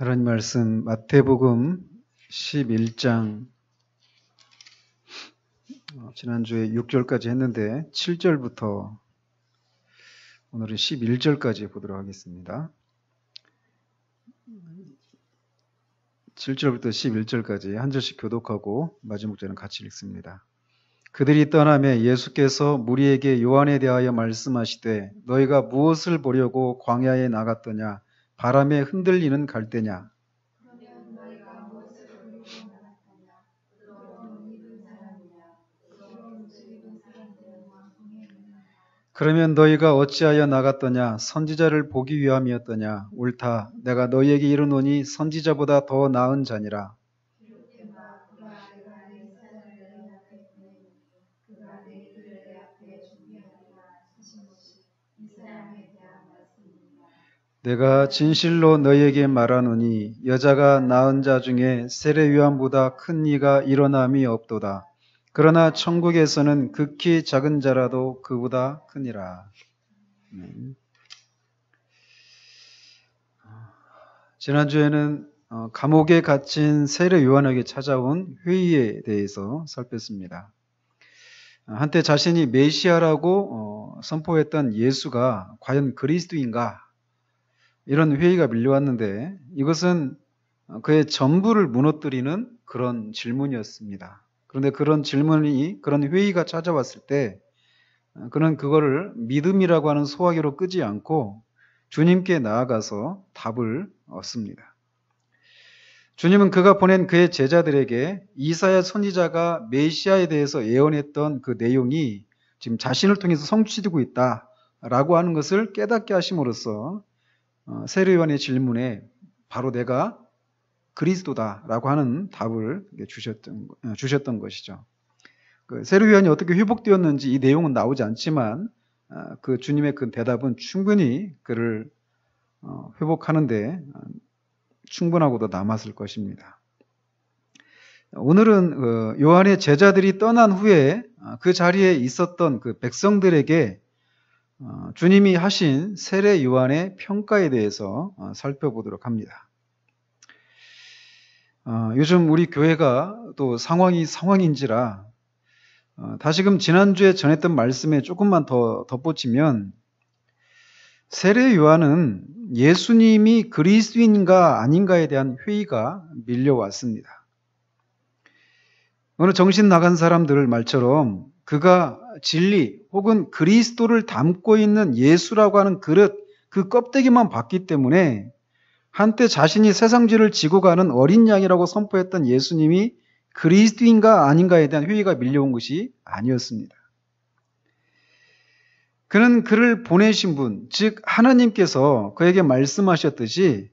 하나님 말씀 마태복음 11장 지난주에 6절까지 했는데 7절부터 오늘은 11절까지 보도록 하겠습니다. 7절부터 11절까지 한 절씩 교독하고 마지막 절은 같이 읽습니다. 그들이 떠나매 예수께서 무리에게 요한에 대하여 말씀하시되 너희가 무엇을 보려고 광야에 나갔더냐? 바람에 흔들리는 갈대냐? 그러면 너희가 어찌하여 나갔더냐? 선지자를 보기 위함이었더냐? 옳다. 내가 너희에게 이르노니 선지자보다 더 나은 자니라. 내가 진실로 너희에게 말하노니 여자가 낳은 자 중에 세례 요한보다 큰 이가 일어남이 없도다. 그러나 천국에서는 극히 작은 자라도 그보다 크니라. 지난주에는 감옥에 갇힌 세례 요한에게 찾아온 회의에 대해서 살폈습니다. 한때 자신이 메시아라고 선포했던 예수가 과연 그리스도인가? 이런 회의가 밀려왔는데 이것은 그의 전부를 무너뜨리는 그런 질문이었습니다. 그런데 그런 회의가 찾아왔을 때 그는 그거를 믿음이라고 하는 소화기로 끄지 않고 주님께 나아가서 답을 얻습니다. 주님은 그가 보낸 그의 제자들에게 이사야 선지자가 메시아에 대해서 예언했던 그 내용이 지금 자신을 통해서 성취되고 있다라고 하는 것을 깨닫게 하심으로써 세례 요한의 질문에 바로 내가 그리스도다라고 하는 답을 주셨던 것이죠. 그 세례 요한이 어떻게 회복되었는지 이 내용은 나오지 않지만 그 주님의 그 대답은 충분히 그를 회복하는데 충분하고도 남았을 것입니다. 오늘은 요한의 제자들이 떠난 후에 그 자리에 있었던 그 백성들에게 주님이 하신 세례 요한의 평가에 대해서 살펴보도록 합니다. 요즘 우리 교회가 또 상황인지라 다시금 지난주에 전했던 말씀에 조금만 더 덧붙이면 세례 요한은 예수님이 그리스도인가 아닌가에 대한 회의가 밀려왔습니다. 어느 정신 나간 사람들 말처럼 그가 진리 혹은 그리스도를 담고 있는 예수라고 하는 그릇, 그 껍데기만 봤기 때문에 한때 자신이 세상죄를 지고 가는 어린 양이라고 선포했던 예수님이 그리스도인가 아닌가에 대한 회의가 밀려온 것이 아니었습니다. 그는 그를 보내신 분, 즉 하나님께서 그에게 말씀하셨듯이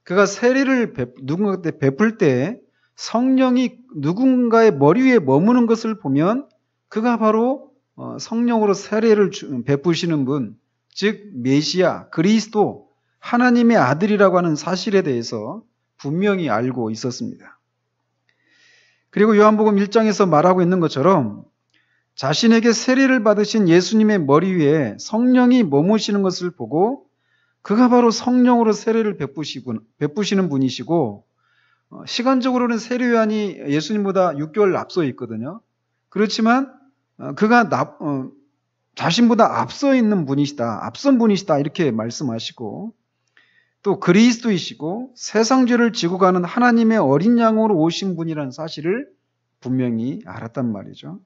그가 세례를 누군가한테 베풀 때 성령이 누군가의 머리 위에 머무는 것을 보면 그가 바로 성령으로 세례를 베푸시는 분, 즉 메시아, 그리스도, 하나님의 아들이라고 하는 사실에 대해서 분명히 알고 있었습니다. 그리고 요한복음 1장에서 말하고 있는 것처럼 자신에게 세례를 받으신 예수님의 머리 위에 성령이 머무시는 것을 보고 그가 바로 성령으로 세례를 베푸시는 분이시고 시간적으로는 세례 요한이 예수님보다 6개월 앞서 있거든요. 그렇지만 그가 자신보다 앞서 있는 분이시다, 앞선 분이시다 이렇게 말씀하시고 또 그리스도이시고 세상 죄를 지고 가는 하나님의 어린 양으로 오신 분이라는 사실을 분명히 알았단 말이죠.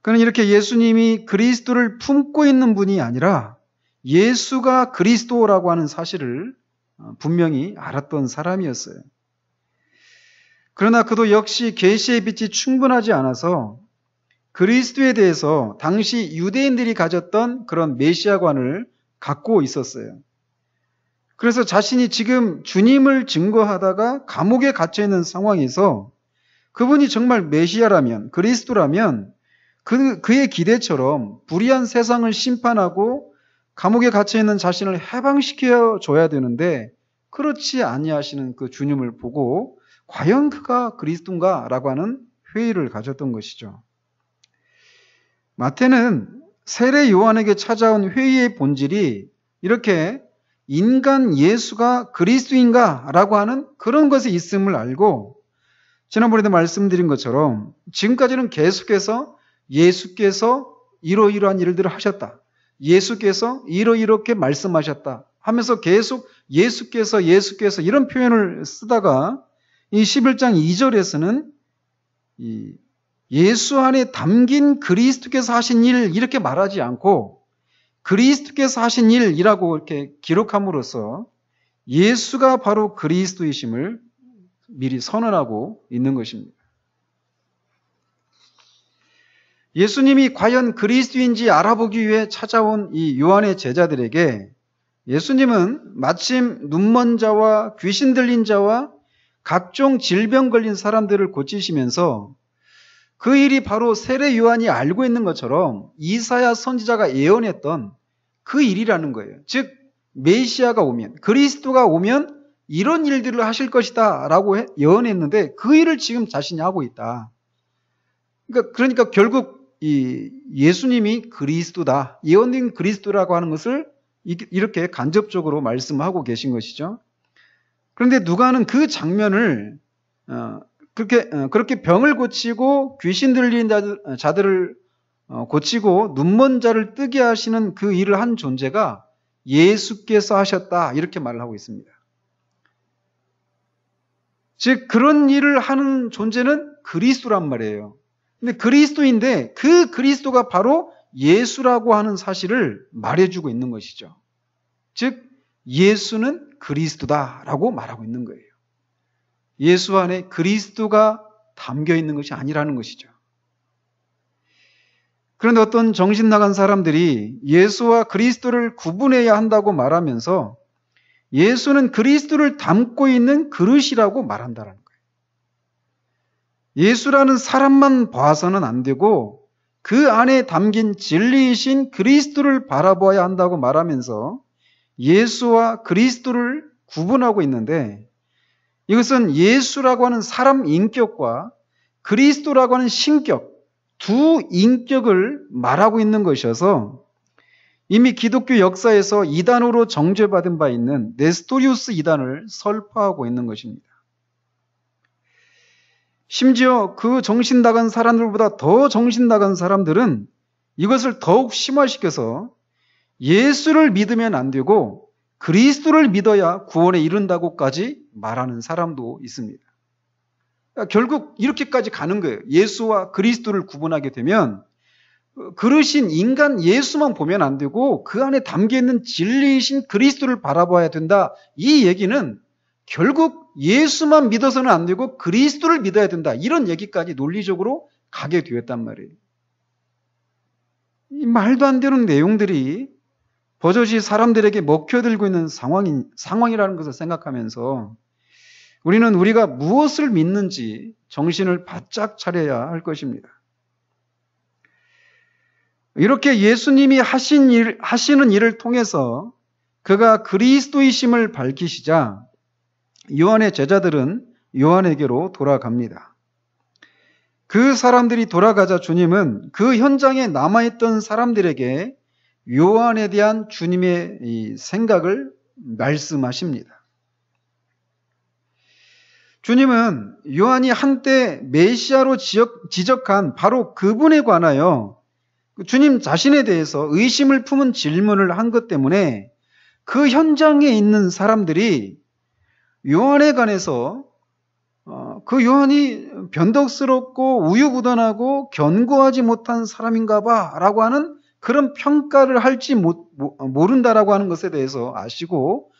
그는 이렇게 예수님이 그리스도를 품고 있는 분이 아니라 예수가 그리스도라고 하는 사실을 분명히 알았던 사람이었어요. 그러나 그도 역시 계시의 빛이 충분하지 않아서 그리스도에 대해서 당시 유대인들이 가졌던 그런 메시아관을 갖고 있었어요. 그래서 자신이 지금 주님을 증거하다가 감옥에 갇혀 있는 상황에서 그분이 정말 메시아라면, 그리스도라면 그의 기대처럼 불의한 세상을 심판하고 감옥에 갇혀 있는 자신을 해방시켜 줘야 되는데 그렇지 아니하시는 그 주님을 보고 과연 그가 그리스도인가라고 하는 회의를 가졌던 것이죠. 마태는 세례 요한에게 찾아온 회의의 본질이 이렇게 인간 예수가 그리스도인가? 라고 하는 그런 것에 있음을 알고, 지난번에도 말씀드린 것처럼 지금까지는 계속해서 예수께서 이러이러한 일들을 하셨다, 예수께서 이렇게 말씀하셨다 하면서 계속 예수께서 이런 표현을 쓰다가 이 11장 2절에서는 이 예수 안에 담긴 그리스도께서 하신 일 이렇게 말하지 않고 그리스도께서 하신 일이라고 이렇게 기록함으로써 예수가 바로 그리스도이심을 미리 선언하고 있는 것입니다. 예수님이 과연 그리스도인지 알아보기 위해 찾아온 이 요한의 제자들에게 예수님은 마침 눈먼 자와 귀신 들린 자와 각종 질병 걸린 사람들을 고치시면서 그 일이 바로 세례 요한이 알고 있는 것처럼 이사야 선지자가 예언했던 그 일이라는 거예요. 즉 메시아가 오면, 그리스도가 오면 이런 일들을 하실 것이다 라고 예언했는데 그 일을 지금 자신이 하고 있다. 그러니까 결국 이 예수님이 그리스도다, 예언된 그리스도라고 하는 것을 이렇게 간접적으로 말씀하고 계신 것이죠. 그런데 누가는 그 장면을 그렇게 병을 고치고 귀신 들린 자들을 고치고 눈먼 자를 뜨게 하시는 그 일을 한 존재가 예수께서 하셨다 이렇게 말을 하고 있습니다. 즉 그런 일을 하는 존재는 그리스도란 말이에요. 근데 그리스도인데 그 그리스도가 바로 예수라고 하는 사실을 말해주고 있는 것이죠. 즉 예수는 그리스도다라고 말하고 있는 거예요. 예수 안에 그리스도가 담겨 있는 것이 아니라는 것이죠. 그런데 어떤 정신 나간 사람들이 예수와 그리스도를 구분해야 한다고 말하면서 예수는 그리스도를 담고 있는 그릇이라고 말한다는 거예요. 예수라는 사람만 봐서는 안 되고 그 안에 담긴 진리이신 그리스도를 바라보아야 한다고 말하면서 예수와 그리스도를 구분하고 있는데, 이것은 예수라고 하는 사람 인격과 그리스도라고 하는 신격, 두 인격을 말하고 있는 것이어서 이미 기독교 역사에서 이단으로 정죄받은 바 있는 네스토리우스 이단을 설파하고 있는 것입니다. 심지어 그 정신 나간 사람들보다 더 정신 나간 사람들은 이것을 더욱 심화시켜서 예수를 믿으면 안 되고 그리스도를 믿어야 구원에 이른다고까지 말하는 사람도 있습니다. 그러니까 결국 이렇게까지 가는 거예요. 예수와 그리스도를 구분하게 되면 그릇인 인간 예수만 보면 안 되고 그 안에 담겨있는 진리이신 그리스도를 바라봐야 된다. 이 얘기는 결국 예수만 믿어서는 안 되고 그리스도를 믿어야 된다. 이런 얘기까지 논리적으로 가게 되었단 말이에요. 이 말도 안 되는 내용들이 버젓이 사람들에게 먹혀들고 있는 상황이라는 것을 생각하면서 우리는 우리가 무엇을 믿는지 정신을 바짝 차려야 할 것입니다. 이렇게 예수님이 하시는 일을 통해서 그가 그리스도이심을 밝히시자 요한의 제자들은 요한에게로 돌아갑니다. 그 사람들이 돌아가자 주님은 그 현장에 남아있던 사람들에게 요한에 대한 주님의 이 생각을 말씀하십니다. 주님은 요한이 한때 메시아로 지적한 바로 그분에 관하여 주님 자신에 대해서 의심을 품은 질문을 한 것 때문에 그 현장에 있는 사람들이 요한에 관해서 그 요한이 변덕스럽고 우유부단하고 견고하지 못한 사람인가 봐 라고 하는 그런 평가를 할지 모른다라고 하는 것에 대해서 아시고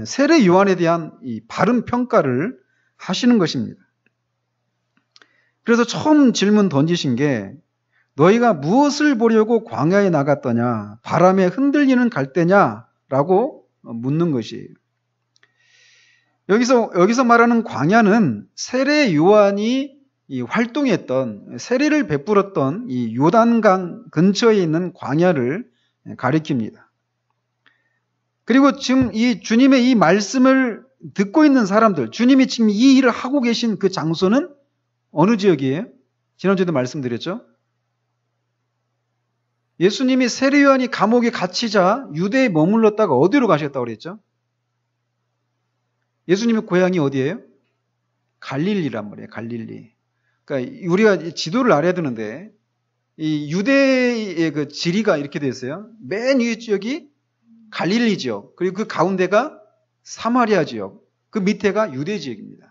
세례 요한에 대한 이 바른 평가를 하시는 것입니다. 그래서 처음 질문 던지신 게 너희가 무엇을 보려고 광야에 나갔더냐? 바람에 흔들리는 갈대냐? 라고 묻는 것이에요. 여기서 말하는 광야는 세례 요한이 활동했던, 세례를 베풀었던 이 요단강 근처에 있는 광야를 가리킵니다. 그리고 지금 이 주님의 이 말씀을 듣고 있는 사람들, 주님이 지금 이 일을 하고 계신 그 장소는 어느 지역이에요? 지난주에도 말씀드렸죠? 예수님이 세례 요한이 감옥에 갇히자 유대에 머물렀다가 어디로 가셨다고 그랬죠? 예수님의 고향이 어디예요? 갈릴리란 말이에요. 갈릴리. 그러니까 우리가 지도를 알아야 되는데 이 유대의 그 지리가 이렇게 되어 있어요. 맨 위에 지역이 갈릴리 지역, 그리고 그 가운데가 사마리아 지역, 그 밑에가 유대 지역입니다.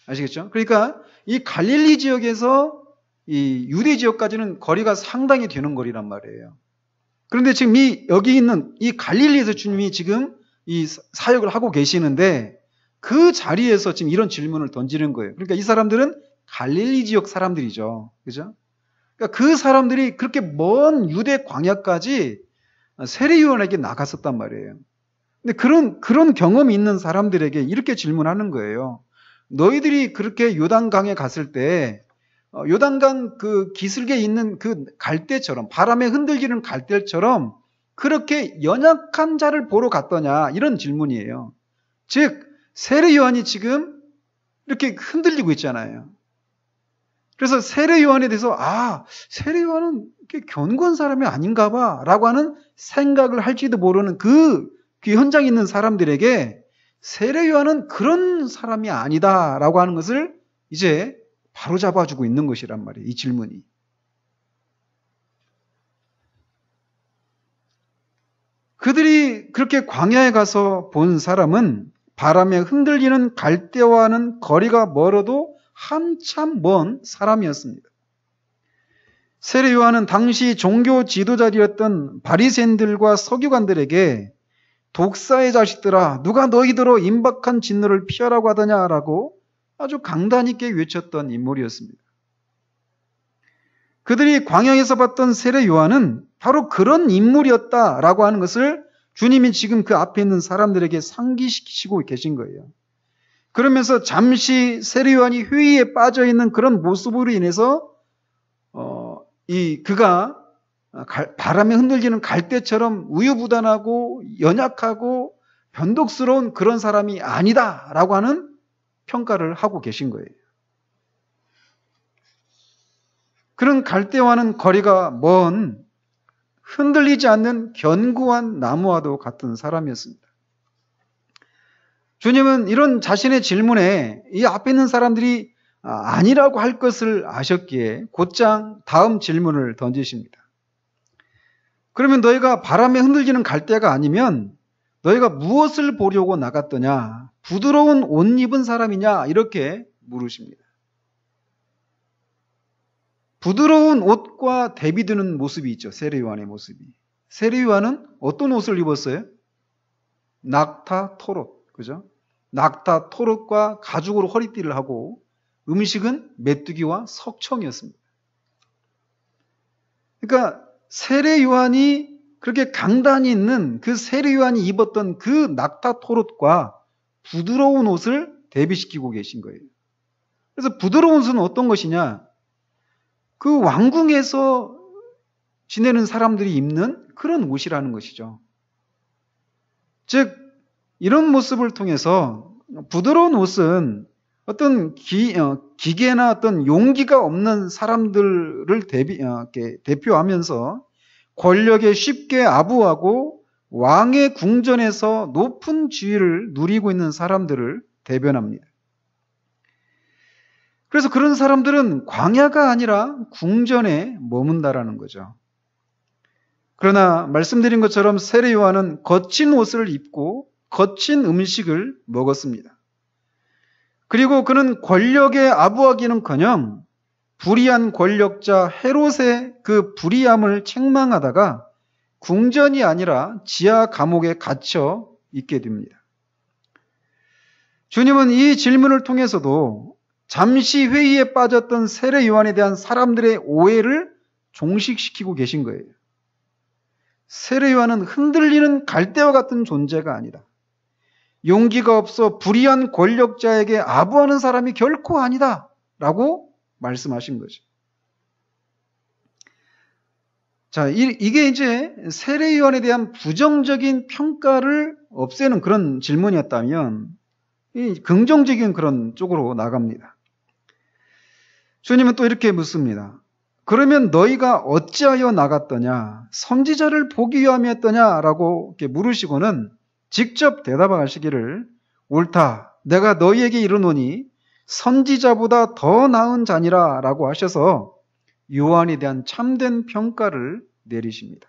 아시겠죠? 그러니까 이 갈릴리 지역에서 이 유대 지역까지는 거리가 상당히 되는 거리란 말이에요. 그런데 지금 여기 있는 이 갈릴리에서 주님이 지금 이 사역을 하고 계시는데 그 자리에서 지금 이런 질문을 던지는 거예요. 그러니까 이 사람들은 갈릴리 지역 사람들이죠. 그죠? 그러니까 그 사람들이 그렇게 먼 유대 광야까지 세례 요한에게 나갔었단 말이에요. 근데 그런 경험이 있는 사람들에게 이렇게 질문하는 거예요. 너희들이 그렇게 요단강에 갔을 때 요단강 그 기슭에 있는 그 갈대처럼, 바람에 흔들리는 갈대처럼 그렇게 연약한 자를 보러 갔더냐, 이런 질문이에요. 즉 세례 요한이 지금 이렇게 흔들리고 있잖아요. 그래서 세례 요한에 대해서 세례 요한은 이렇게 견고한 사람이 아닌가 봐 라고 하는 생각을 할지도 모르는 그 현장에 있는 사람들에게 세례 요한은 그런 사람이 아니다 라고 하는 것을 이제 바로잡아주고 있는 것이란 말이에요. 이 질문이. 그들이 그렇게 광야에 가서 본 사람은 바람에 흔들리는 갈대와는 거리가 멀어도 한참 먼 사람이었습니다. 세례 요한은 당시 종교 지도자들이었던 바리새인들과 서기관들에게 독사의 자식들아, 누가 너희더러 임박한 진노를 피하라고 하더냐라고 아주 강단 있게 외쳤던 인물이었습니다. 그들이 광야에서 봤던 세례 요한은 바로 그런 인물이었다라고 하는 것을 주님이 지금 그 앞에 있는 사람들에게 상기시키시고 계신 거예요. 그러면서 잠시 세례 요한이 회의에 빠져 있는 그런 모습으로 인해서 그가 바람에 흔들리는 갈대처럼 우유부단하고 연약하고 변덕스러운 그런 사람이 아니다라고 하는 평가를 하고 계신 거예요. 그런 갈대와는 거리가 먼 흔들리지 않는 견고한 나무와도 같은 사람이었습니다. 주님은 이런 자신의 질문에 이 앞에 있는 사람들이 아니라고 할 것을 아셨기에 곧장 다음 질문을 던지십니다. 그러면 너희가 바람에 흔들리는 갈대가 아니면 너희가 무엇을 보려고 나갔더냐? 부드러운 옷 입은 사람이냐? 이렇게 물으십니다. 부드러운 옷과 대비되는 모습이 있죠. 세례 요한의 모습이. 세례 요한은 어떤 옷을 입었어요? 낙타 토롯. 그죠? 낙타 토롯과 가죽으로 허리띠를 하고 음식은 메뚜기와 석청이었습니다. 그러니까 세례 요한이 그렇게 강단이 있는 그 세례 요한이 입었던 그 낙타 토롯과 부드러운 옷을 대비시키고 계신 거예요. 그래서 부드러운 옷은 어떤 것이냐? 그 왕궁에서 지내는 사람들이 입는 그런 옷이라는 것이죠. 즉 이런 모습을 통해서 부드러운 옷은 어떤 기계나 어떤 용기가 없는 사람들을 대표하면서 권력에 쉽게 아부하고 왕의 궁전에서 높은 지위를 누리고 있는 사람들을 대변합니다. 그래서 그런 사람들은 광야가 아니라 궁전에 머문다라는 거죠. 그러나 말씀드린 것처럼 세례 요한은 거친 옷을 입고 거친 음식을 먹었습니다. 그리고 그는 권력에 아부하기는커녕 불의한 권력자 헤롯의 그 불의함을 책망하다가 궁전이 아니라 지하 감옥에 갇혀 있게 됩니다. 주님은 이 질문을 통해서도 잠시 회의에 빠졌던 세례 요한에 대한 사람들의 오해를 종식시키고 계신 거예요. 세례 요한은 흔들리는 갈대와 같은 존재가 아니다. 용기가 없어 불의한 권력자에게 아부하는 사람이 결코 아니다 라고 말씀하신 거죠. 자, 이게 이제 세례 요한에 대한 부정적인 평가를 없애는 그런 질문이었다면 이 긍정적인 그런 쪽으로 나갑니다. 주님은 또 이렇게 묻습니다. 그러면 너희가 어찌하여 나갔더냐? 선지자를 보기 위함이었더냐라고 이렇게 물으시고는 직접 대답하시기를 옳다. 내가 너희에게 이르노니 선지자보다 더 나은 자니라라고 하셔서 요한에 대한 참된 평가를 내리십니다.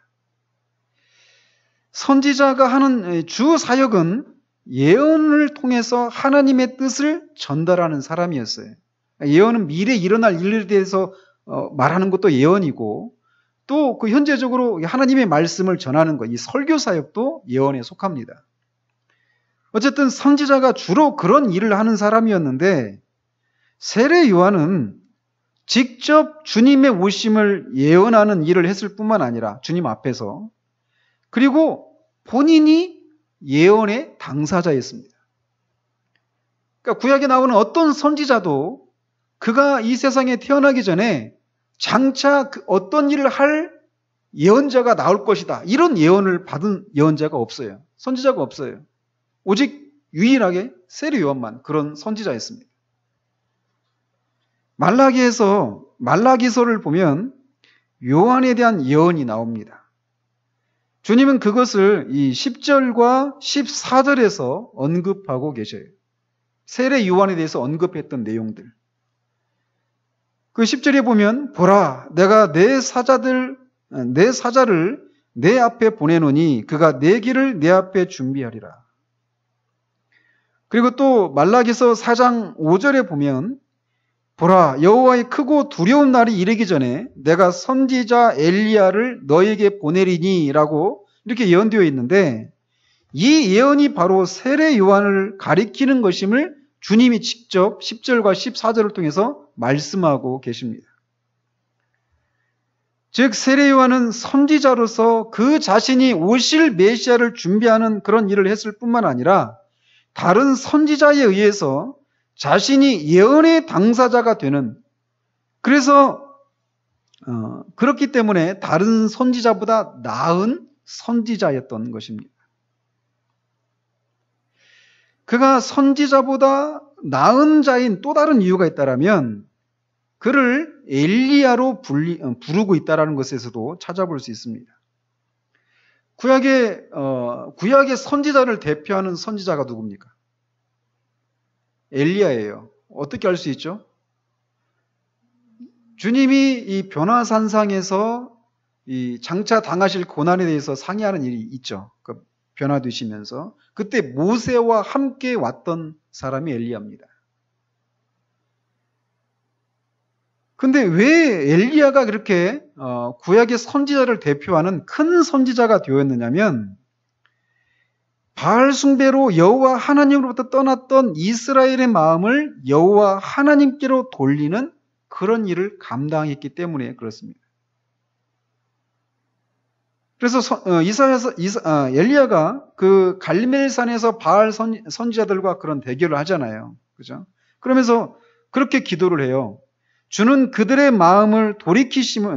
선지자가 하는 주 사역은 예언을 통해서 하나님의 뜻을 전달하는 사람이었어요. 예언은 미래에 일어날 일에 대해서 말하는 것도 예언이고, 또 그 현재적으로 하나님의 말씀을 전하는 것, 이 설교 사역도 예언에 속합니다. 어쨌든 선지자가 주로 그런 일을 하는 사람이었는데, 세례 요한은 직접 주님의 오심을 예언하는 일을 했을 뿐만 아니라 주님 앞에서, 그리고 본인이 예언의 당사자였습니다. 그러니까 구약에 나오는 어떤 선지자도 그가 이 세상에 태어나기 전에 장차 어떤 일을 할 예언자가 나올 것이다, 이런 예언을 받은 예언자가 없어요. 선지자가 없어요. 오직 유일하게 세례 요한만 그런 선지자였습니다. 말라기서를 보면 요한에 대한 예언이 나옵니다. 주님은 그것을 이 10절과 14절에서 언급하고 계셔요. 세례 요한에 대해서 언급했던 내용들. 그 10절에 보면 보라, 내가 내 사자를 내 앞에 보내노니 그가 내 길을 내 앞에 준비하리라. 그리고 또 말라기서 4장 5절에 보면 보라, 여호와의 크고 두려운 날이 이르기 전에 내가 선지자 엘리야를 너에게 보내리니 라고 이렇게 예언되어 있는데, 이 예언이 바로 세례 요한을 가리키는 것임을 주님이 직접 10절과 14절을 통해서 말씀하고 계십니다. 즉 세례 요한은 선지자로서 그 자신이 오실 메시아를 준비하는 그런 일을 했을 뿐만 아니라 다른 선지자에 의해서 자신이 예언의 당사자가 되는, 그래서 그렇기 때문에 다른 선지자보다 나은 선지자였던 것입니다. 그가 선지자보다 나은 자인 또 다른 이유가 있다면 그를 엘리야로 부르고 있다는 것에서도 찾아볼 수 있습니다. 구약의 선지자를 대표하는 선지자가 누굽니까? 엘리야예요. 어떻게 알 수 있죠? 주님이 이 변화산상에서 이 장차 당하실 고난에 대해서 상의하는 일이 있죠. 그 변화되시면서 그때 모세와 함께 왔던 사람이 엘리야입니다. 근데 왜 엘리야가 그렇게 구약의 선지자를 대표하는 큰 선지자가 되었느냐면, 바알 숭배로 여호와 하나님으로부터 떠났던 이스라엘의 마음을 여호와 하나님께로 돌리는 그런 일을 감당했기 때문에 그렇습니다. 그래서 엘리야가 그 갈멜산에서 바알 선지자들과 그런 대결을 하잖아요. 그죠? 그러면서 그렇게 기도를 해요. 주는 그들의 마음을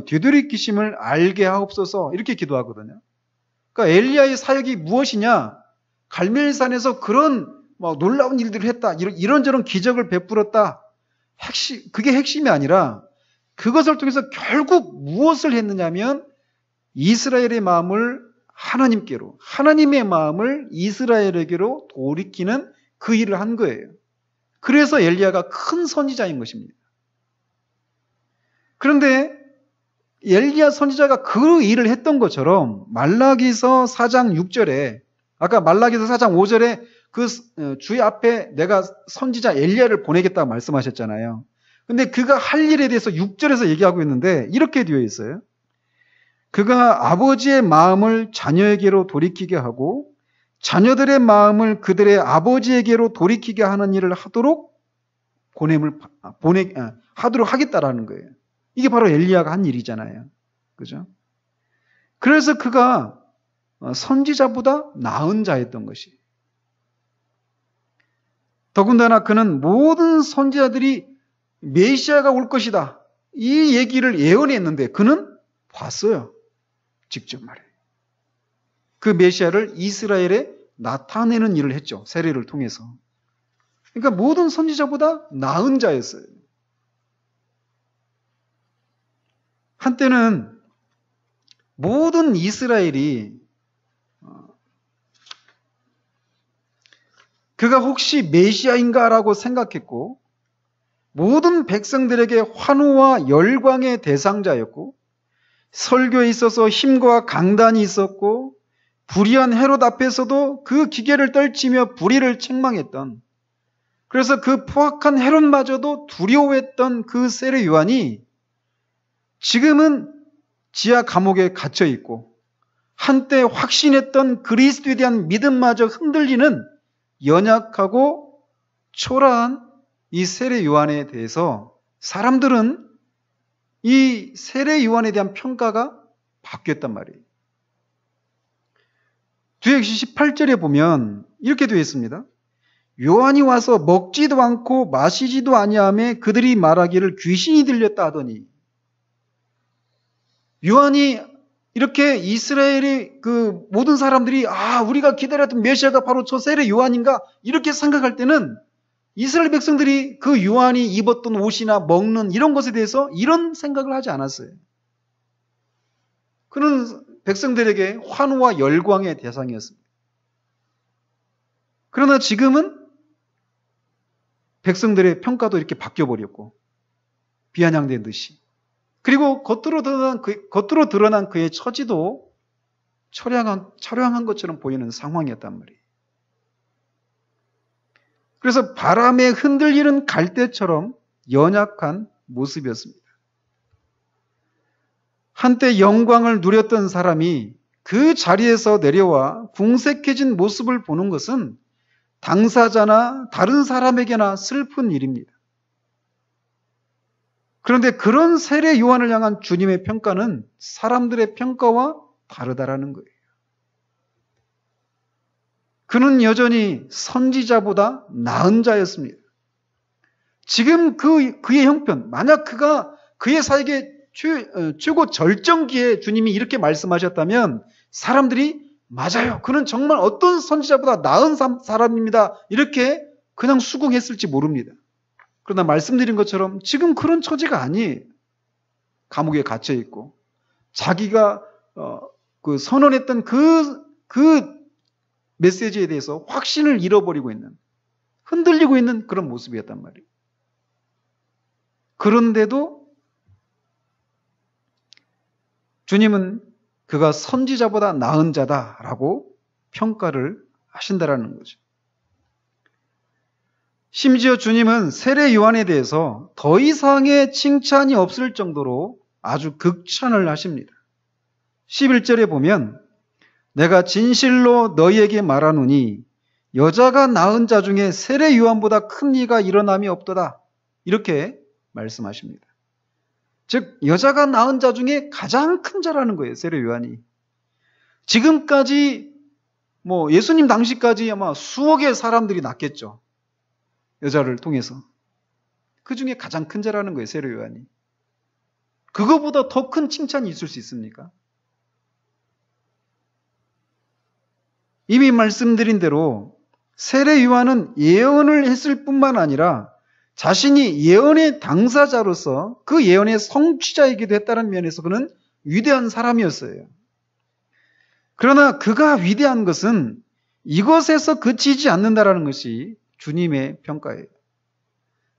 되돌이키심을 알게 하옵소서, 이렇게 기도하거든요. 그러니까 엘리야의 사역이 무엇이냐? 갈멜산에서 그런 놀라운 일들을 했다, 이런저런 기적을 베풀었다. 그게 핵심이 아니라 그것을 통해서 결국 무엇을 했느냐면 이스라엘의 마음을 하나님께로, 하나님의 마음을 이스라엘에게로 돌이키는 그 일을 한 거예요. 그래서 엘리야가 큰 선지자인 것입니다. 그런데 엘리야 선지자가 그 일을 했던 것처럼 말라기서 4장 6절에, 아까 말라기서 4장 5절에 그 주의 앞에 내가 선지자 엘리야를 보내겠다고 말씀하셨잖아요. 근데 그가 할 일에 대해서 6절에서 얘기하고 있는데 이렇게 되어 있어요. 그가 아버지의 마음을 자녀에게로 돌이키게 하고 자녀들의 마음을 그들의 아버지에게로 돌이키게 하는 일을 하도록 하도록 하겠다라는 거예요. 이게 바로 엘리야가 한 일이잖아요. 그죠? 그래서 그가 선지자보다 나은 자였던 것이. 더군다나 그는 모든 선지자들이 메시아가 올 것이다, 이 얘기를 예언했는데 그는 봤어요. 직접 말해요. 그 메시아를 이스라엘에 나타내는 일을 했죠. 세례를 통해서. 그러니까 모든 선지자보다 나은 자였어요. 한때는 모든 이스라엘이 그가 혹시 메시아인가라고 생각했고 모든 백성들에게 환호와 열광의 대상자였고 설교에 있어서 힘과 강단이 있었고 불의한 헤롯 앞에서도 그 기계를 떨치며 불의를 책망했던, 그래서 그 포악한 헤롯마저도 두려워했던 그 세례 요한이 지금은 지하 감옥에 갇혀 있고 한때 확신했던 그리스도에 대한 믿음마저 흔들리는 연약하고 초라한 이 세례 요한에 대해서 사람들은 이 세례 요한에 대한 평가가 바뀌었단 말이에요. 뒤에 18절에 보면 이렇게 되어 있습니다. 요한이 와서 먹지도 않고 마시지도 아니하며 그들이 말하기를 귀신이 들렸다 하더니, 요한이 이렇게 이스라엘의 그 모든 사람들이 우리가 기다렸던 메시아가 바로 저 세례 요한인가 이렇게 생각할 때는 이스라엘 백성들이 그 요한이 입었던 옷이나 먹는 이런 것에 대해서 이런 생각을 하지 않았어요. 그는 백성들에게 환호와 열광의 대상이었습니다. 그러나 지금은 백성들의 평가도 이렇게 바뀌어버렸고 비아냥된 듯이, 그리고 겉으로 드러난 그의 처지도 처량한 것처럼 보이는 상황이었단 말이에요. 그래서 바람에 흔들리는 갈대처럼 연약한 모습이었습니다. 한때 영광을 누렸던 사람이 그 자리에서 내려와 궁색해진 모습을 보는 것은 당사자나 다른 사람에게나 슬픈 일입니다. 그런데 그런 세례 요한을 향한 주님의 평가는 사람들의 평가와 다르다라는 거예요. 그는 여전히 선지자보다 나은 자였습니다. 지금 그의 형편, 만약 그가 그의 사역의 최고 절정기에 주님이 이렇게 말씀하셨다면 사람들이 맞아요, 그는 정말 어떤 선지자보다 나은 사람입니다, 이렇게 그냥 수긍했을지 모릅니다. 그러나 말씀드린 것처럼 지금 그런 처지가 아니에요. 감옥에 갇혀 있고 자기가 선언했던 그 메시지에 대해서 확신을 잃어버리고 있는, 흔들리고 있는 그런 모습이었단 말이에요. 그런데도 주님은 그가 선지자보다 나은 자다라고 평가를 하신다라는 거죠. 심지어 주님은 세례 요한에 대해서 더 이상의 칭찬이 없을 정도로 아주 극찬을 하십니다. 11절에 보면 내가 진실로 너희에게 말하노니 여자가 낳은 자 중에 세례 요한보다 큰 이가 일어남이 없도다, 이렇게 말씀하십니다. 즉 여자가 낳은 자 중에 가장 큰 자라는 거예요, 세례 요한이. 지금까지 예수님 당시까지 아마 수억의 사람들이 낳겠죠, 여자를 통해서. 그 중에 가장 큰 자라는 거예요, 세례 요한이. 그거보다 더 큰 칭찬이 있을 수 있습니까? 이미 말씀드린 대로 세례 요한은 예언을 했을 뿐만 아니라 자신이 예언의 당사자로서 그 예언의 성취자이기도 했다는 면에서 그는 위대한 사람이었어요. 그러나 그가 위대한 것은 이것에서 그치지 않는다라는 것이 주님의 평가예요.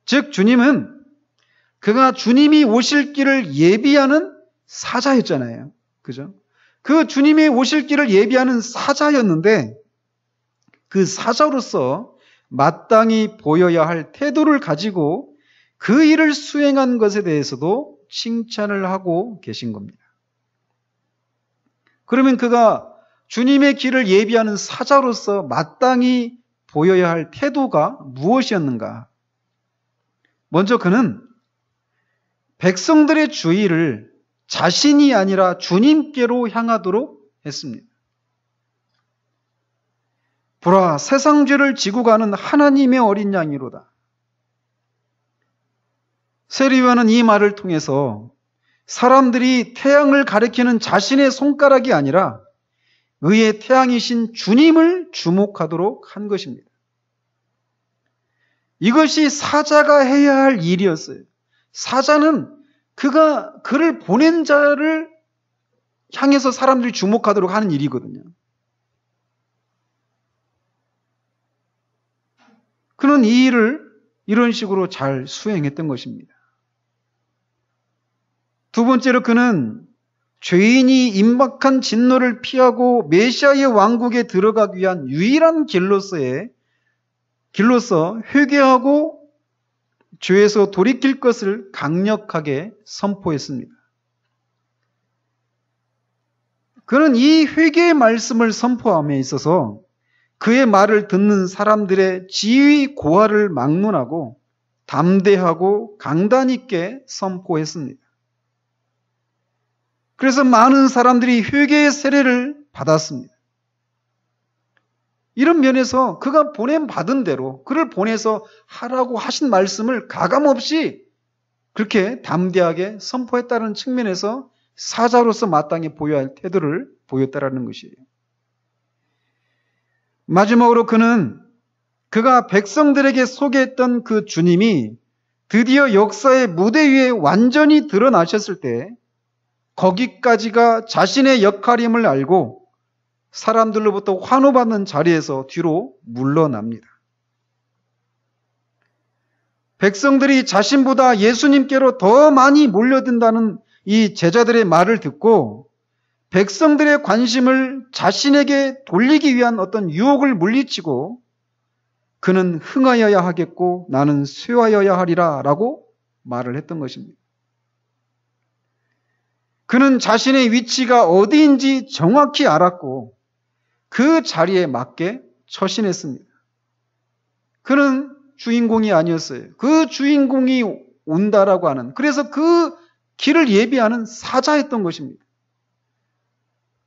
즉 주님은 그가 주님이 오실 길을 예비하는 사자였잖아요. 그죠? 그 주님이 오실 길을 예비하는 사자였는데 그 사자로서 마땅히 보여야 할 태도를 가지고 그 일을 수행한 것에 대해서도 칭찬을 하고 계신 겁니다. 그러면 그가 주님의 길을 예비하는 사자로서 마땅히 보여야 할 태도가 무엇이었는가? 먼저 그는 백성들의 주의를 자신이 아니라 주님께로 향하도록 했습니다. 보라, 세상 죄를 지고 가는 하나님의 어린 양이로다. 세례 요한은 이 말을 통해서 사람들이 태양을 가리키는 자신의 손가락이 아니라 의의 태양이신 주님을 주목하도록 한 것입니다. 이것이 사자가 해야 할 일이었어요. 사자는 그를 보낸 자를 향해서 사람들이 주목하도록 하는 일이거든요. 그는 이 일을 이런 식으로 잘 수행했던 것입니다. 두 번째로 그는 죄인이 임박한 진노를 피하고 메시아의 왕국에 들어가기 위한 유일한 길로서 회개하고 죄에서 돌이킬 것을 강력하게 선포했습니다. 그는 이 회개의 말씀을 선포함에 있어서 그의 말을 듣는 사람들의 지위 고하를 막론하고 담대하고 강단 있게 선포했습니다. 그래서 많은 사람들이 회개의 세례를 받았습니다. 이런 면에서 그가 보냄받은 대로 그를 보내서 하라고 하신 말씀을 가감없이 그렇게 담대하게 선포했다는 측면에서 사자로서 마땅히 보여야 할 태도를 보였다라는 것이에요. 마지막으로 그가 백성들에게 소개했던 그 주님이 드디어 역사의 무대 위에 완전히 드러나셨을 때 거기까지가 자신의 역할임을 알고 사람들로부터 환호받는 자리에서 뒤로 물러납니다. 백성들이 자신보다 예수님께로 더 많이 몰려든다는 이 제자들의 말을 듣고 백성들의 관심을 자신에게 돌리기 위한 어떤 유혹을 물리치고 그는 흥하여야 하겠고 나는 쇠하여야 하리라 라고 말을 했던 것입니다. 그는 자신의 위치가 어디인지 정확히 알았고 그 자리에 맞게 처신했습니다. 그는 주인공이 아니었어요. 그 주인공이 온다라고 하는, 그래서 그 길을 예비하는 사자였던 것입니다.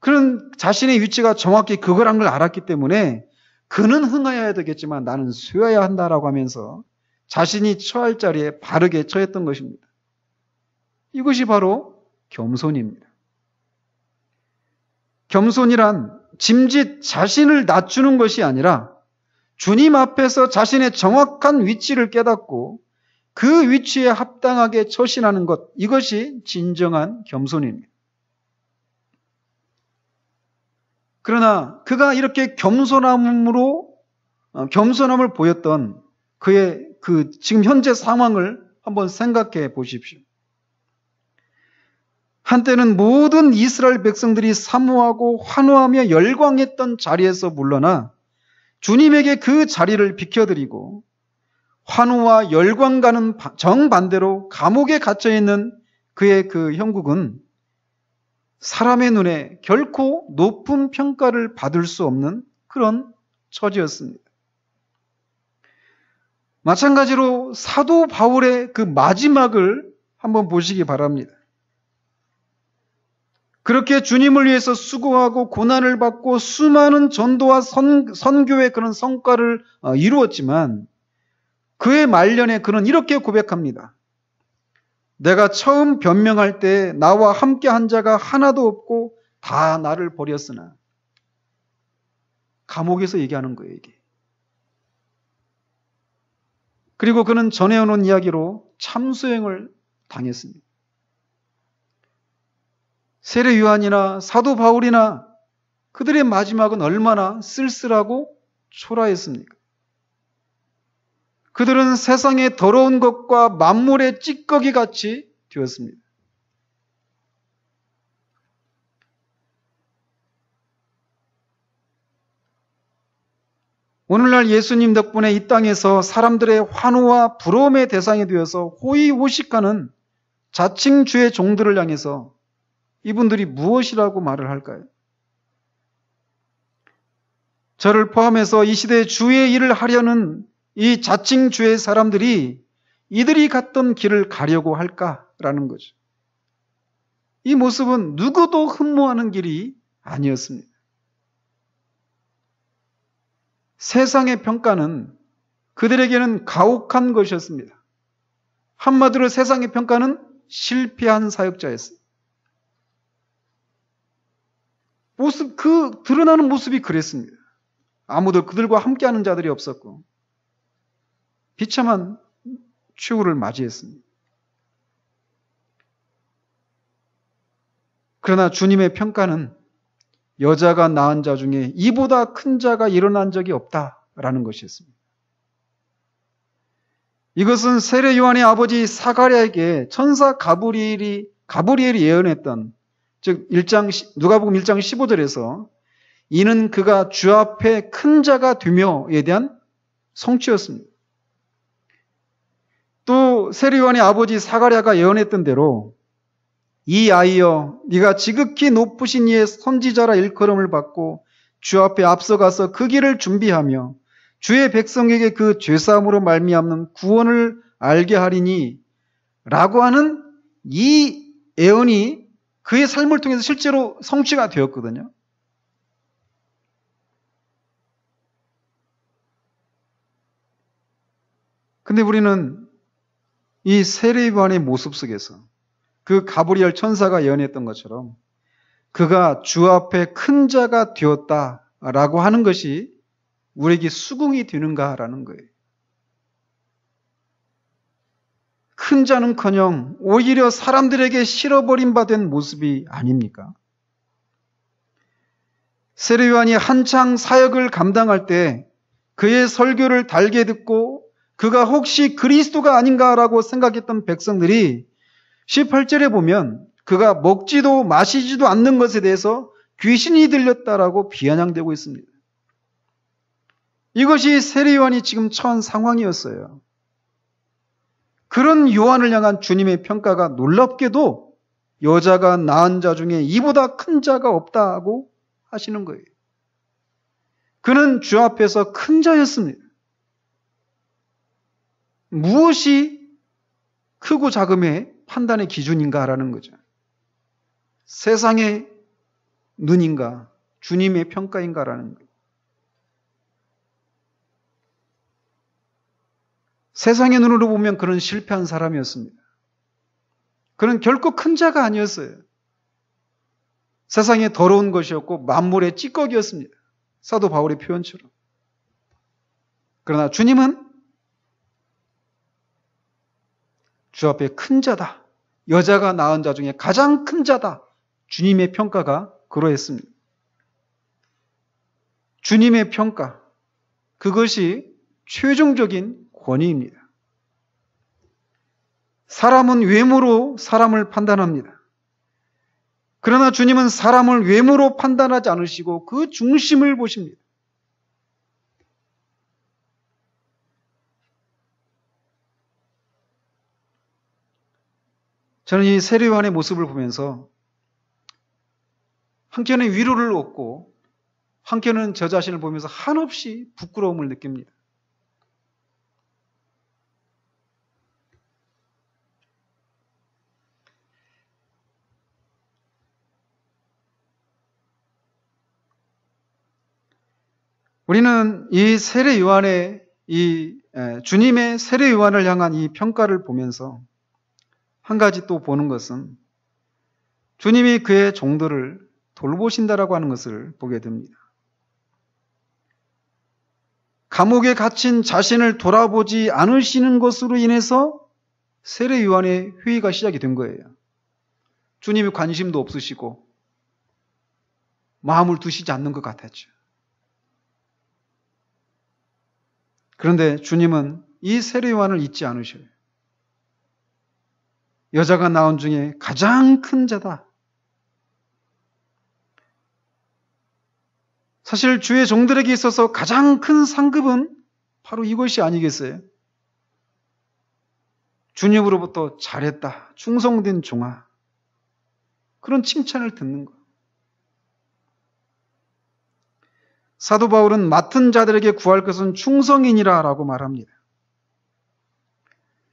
그는 자신의 위치가 정확히 그거란 걸 알았기 때문에 그는 흥하여야 되겠지만 나는 쇠하여야 한다라고 하면서 자신이 처할 자리에 바르게 처했던 것입니다. 이것이 바로 겸손입니다. 겸손이란 짐짓 자신을 낮추는 것이 아니라 주님 앞에서 자신의 정확한 위치를 깨닫고 그 위치에 합당하게 처신하는 것, 이것이 진정한 겸손입니다. 그러나 그가 이렇게 겸손함을 보였던 그의 지금 현재 상황을 한번 생각해 보십시오. 한때는 모든 이스라엘 백성들이 사모하고 환호하며 열광했던 자리에서 물러나 주님에게 그 자리를 비켜드리고 환호와 열광과는 정반대로 감옥에 갇혀있는 그의 그 형국은 사람의 눈에 결코 높은 평가를 받을 수 없는 그런 처지였습니다. 마찬가지로 사도 바울의 그 마지막을 한번 보시기 바랍니다. 그렇게 주님을 위해서 수고하고 고난을 받고 수많은 전도와 선교의 그런 성과를 이루었지만 그의 말년에 그는 이렇게 고백합니다. 내가 처음 변명할 때 나와 함께 한 자가 하나도 없고 다 나를 버렸으나. 감옥에서 얘기하는 거예요, 이게. 그리고 그는 전해오는 이야기로 참수행을 당했습니다. 세례 요한이나 사도 바울이나 그들의 마지막은 얼마나 쓸쓸하고 초라했습니까? 그들은 세상의 더러운 것과 만물의 찌꺼기 같이 되었습니다. 오늘날 예수님 덕분에 이 땅에서 사람들의 환호와 부러움의 대상이 되어서 호의호식하는 자칭 주의 종들을 향해서 이분들이 무엇이라고 말을 할까요? 저를 포함해서 이 시대에 주의 일을 하려는 이 자칭 주의 사람들이 이들이 갔던 길을 가려고 할까라는 거죠. 이 모습은 누구도 흠모하는 길이 아니었습니다. 세상의 평가는 그들에게는 가혹한 것이었습니다. 한마디로 세상의 평가는 실패한 사역자였어요. 드러나는 모습이 그랬습니다. 아무도 그들과 함께하는 자들이 없었고 비참한 최후를 맞이했습니다. 그러나 주님의 평가는 여자가 낳은 자 중에 이보다 큰 자가 일어난 적이 없다라는 것이었습니다. 이것은 세례 요한의 아버지 사가랴에게 천사 가브리엘이 예언했던, 즉 누가복음 1장 15절에서 이는 그가 주 앞에 큰 자가 되며에 대한 성취였습니다. 또 세례 요한의 아버지 사가랴가 예언했던 대로 이 아이여 네가 지극히 높으신 이의 선지자라 일컬음을 받고 주 앞에 앞서가서 그 길을 준비하며 주의 백성에게 그 죄사함으로 말미암는 구원을 알게 하리니 라고 하는 이 예언이 그의 삶을 통해서 실제로 성취가 되었거든요. 근데 우리는 이 세례 요한의 모습 속에서 그 가브리엘 천사가 예언했던 것처럼 그가 주 앞에 큰 자가 되었다라고 하는 것이 우리에게 수긍이 되는가라는 거예요. 큰 자는커녕 오히려 사람들에게 실어버림 받은 모습이 아닙니까? 세례 요한이 한창 사역을 감당할 때 그의 설교를 달게 듣고 그가 혹시 그리스도가 아닌가라고 생각했던 백성들이 18절에 보면 그가 먹지도 마시지도 않는 것에 대해서 귀신이 들렸다라고 비아냥대고 있습니다. 이것이 세례 요한이 지금 처한 상황이었어요. 그런 요한을 향한 주님의 평가가 놀랍게도 여자가 낳은 자 중에 이보다 큰 자가 없다고 하시는 거예요. 그는 주 앞에서 큰 자였습니다. 무엇이 크고 작음의 판단의 기준인가라는 거죠. 세상의 눈인가, 주님의 평가인가라는 거예요. 세상의 눈으로 보면 그는 실패한 사람이었습니다. 그는 결코 큰 자가 아니었어요. 세상에 더러운 것이었고 만물의 찌꺼기였습니다. 사도 바울의 표현처럼. 그러나 주님은 주 앞에 큰 자다. 여자가 낳은 자 중에 가장 큰 자다. 주님의 평가가 그러했습니다. 주님의 평가, 그것이 최종적인 권위입니다. 사람은 외모로 사람을 판단합니다. 그러나 주님은 사람을 외모로 판단하지 않으시고 그 중심을 보십니다. 저는 이 세례 요한의 모습을 보면서 한켠에 위로를 얻고 한켠은 저 자신을 보면서 한없이 부끄러움을 느낍니다. 우리는 이 세례 요한의 주님의 세례 요한을 향한 이 평가를 보면서 한 가지 또 보는 것은 주님이 그의 종들을 돌보신다라고 하는 것을 보게 됩니다. 감옥에 갇힌 자신을 돌아보지 않으시는 것으로 인해서 세례 요한의 회의가 시작이 된 거예요. 주님이 관심도 없으시고 마음을 두시지 않는 것 같았죠. 그런데 주님은 이 세례 요한을 잊지 않으셔요. 여자가 낳은 중에 가장 큰 자다. 사실 주의 종들에게 있어서 가장 큰 상급은 바로 이것이 아니겠어요? 주님으로부터 잘했다, 충성된 종아, 그런 칭찬을 듣는 것. 사도 바울은 맡은 자들에게 구할 것은 충성이니라 라고 말합니다.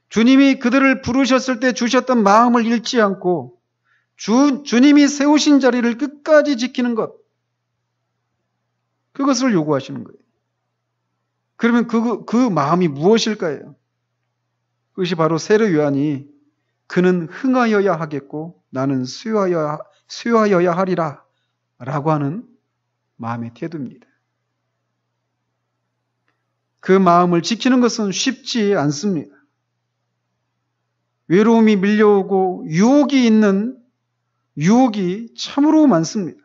주님이 그들을 부르셨을 때 주셨던 마음을 잃지 않고 주님이 세우신 자리를 끝까지 지키는 것, 그것을 요구하시는 거예요. 그러면 그 마음이 무엇일까요? 그것이 바로 세례 요한이 그는 흥하여야 하겠고 나는 수여하여야 하리라 라고 하는 마음의 태도입니다. 그 마음을 지키는 것은 쉽지 않습니다. 외로움이 밀려오고 유혹이 있는 유혹이 참으로 많습니다.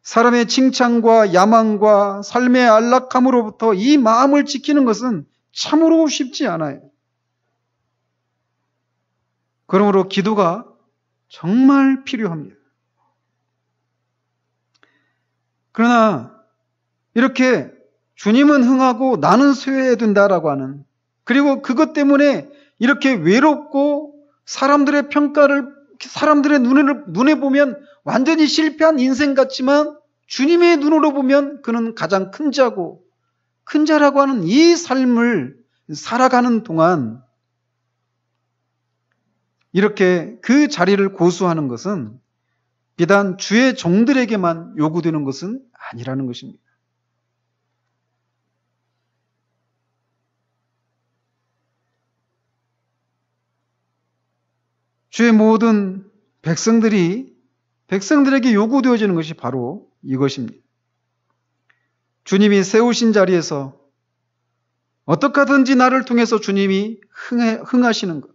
사람의 칭찬과 야망과 삶의 안락함으로부터 이 마음을 지키는 것은 참으로 쉽지 않아요. 그러므로 기도가 정말 필요합니다. 그러나 이렇게 주님은 흥하고 나는 쇠해야 된다라고 하는, 그리고 그것 때문에 이렇게 외롭고 사람들의 평가를, 사람들의 눈에 보면 완전히 실패한 인생 같지만 주님의 눈으로 보면 그는 가장 큰 자고, 큰 자라고 하는 이 삶을 살아가는 동안 이렇게 그 자리를 고수하는 것은 비단 주의 종들에게만 요구되는 것은 아니라는 것입니다. 주의 모든 백성들에게 요구되어지는 것이 바로 이것입니다. 주님이 세우신 자리에서 어떻게 하든지 나를 통해서 주님이 흥하시는 것.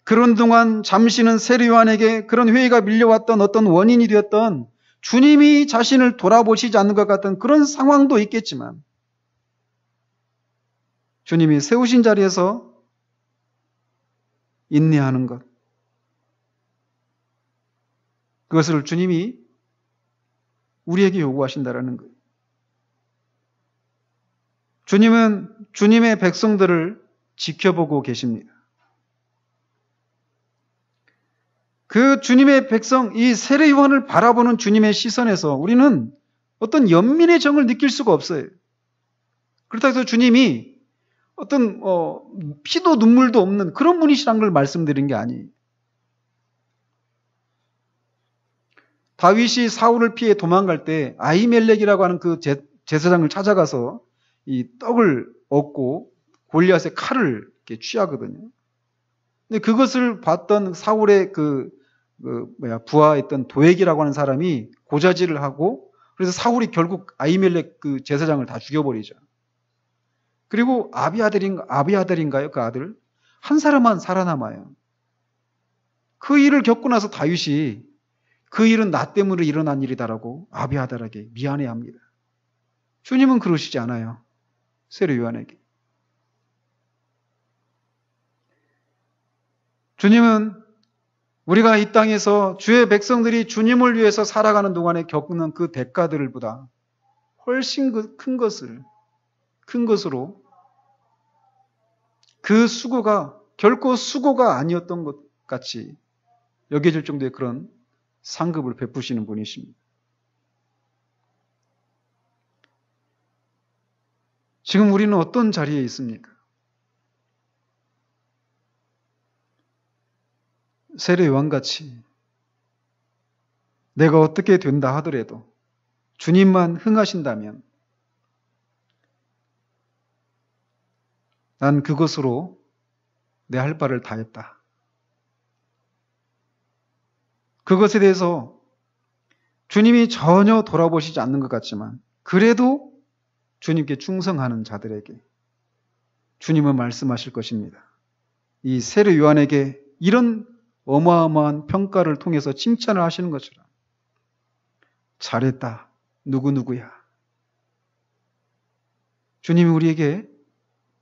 그런 동안 잠시는 세례 요한에게 그런 회의가 밀려왔던 어떤 원인이 되었던 주님이 자신을 돌아보시지 않는 것 같은 그런 상황도 있겠지만, 주님이 세우신 자리에서 인내하는 것, 그것을 주님이 우리에게 요구하신다라는 거예요. 주님은 주님의 백성들을 지켜보고 계십니다. 그 주님의 백성, 이 세례 요한을 바라보는 주님의 시선에서 우리는 어떤 연민의 정을 느낄 수가 없어요. 그렇다고 해서 주님이 어떤 피도 눈물도 없는 그런 분이시란 걸 말씀드린 게 아니에요. 다윗이 사울을 피해 도망갈 때 아히멜렉이라고 하는 그 제사장을 찾아가서 이 떡을 얻고 골리앗의 칼을 이렇게 취하거든요. 근데 그것을 봤던 사울의 부하였던 도액이라고 하는 사람이 고자질을 하고, 그래서 사울이 결국 아히멜렉 그 제사장을 다 죽여버리죠. 그리고 아비아들인가요? 그 아들 한 사람만 살아남아요. 그 일을 겪고 나서 다윗이 그 일은 나 때문에 일어난 일이다라고 아비아들에게 미안해합니다. 주님은 그러시지 않아요. 세례 요한에게. 주님은 우리가 이 땅에서 주의 백성들이 주님을 위해서 살아가는 동안에 겪는 그 대가들보다 훨씬 큰 것으로 그 수고가 결코 수고가 아니었던 것 같이 여겨질 정도의 그런 상급을 베푸시는 분이십니다. 지금 우리는 어떤 자리에 있습니까? 세례 요한같이 내가 어떻게 된다 하더라도 주님만 흥하신다면 난 그것으로 내 할 바를 다했다. 그것에 대해서 주님이 전혀 돌아보시지 않는 것 같지만 그래도 주님께 충성하는 자들에게 주님은 말씀하실 것입니다. 이 세례 요한에게 이런 어마어마한 평가를 통해서 칭찬을 하시는 것처럼 잘했다. 누구누구야. 주님이 우리에게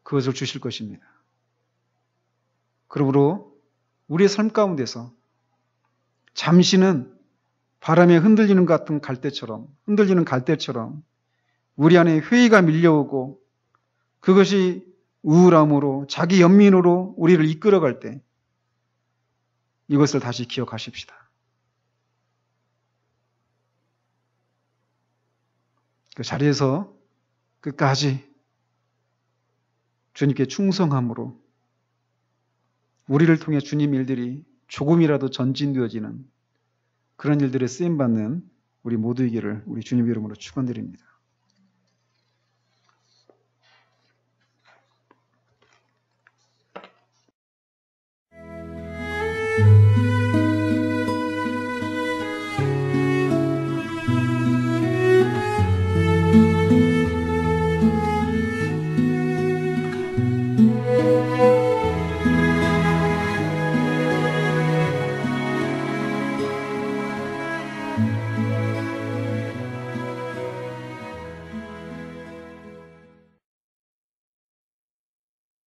그것을 주실 것입니다. 그러므로 우리의 삶 가운데서 잠시는 바람에 흔들리는 갈대처럼 우리 안에 회의가 밀려오고 그것이 우울함으로 자기 연민으로 우리를 이끌어갈 때 이것을 다시 기억하십시다. 그 자리에서 끝까지 주님께 충성함으로 우리를 통해 주님 일들이 조금이라도 전진되어지는 그런 일들에 쓰임받는 우리 모두이기를 우리 주님 이름으로 축원드립니다.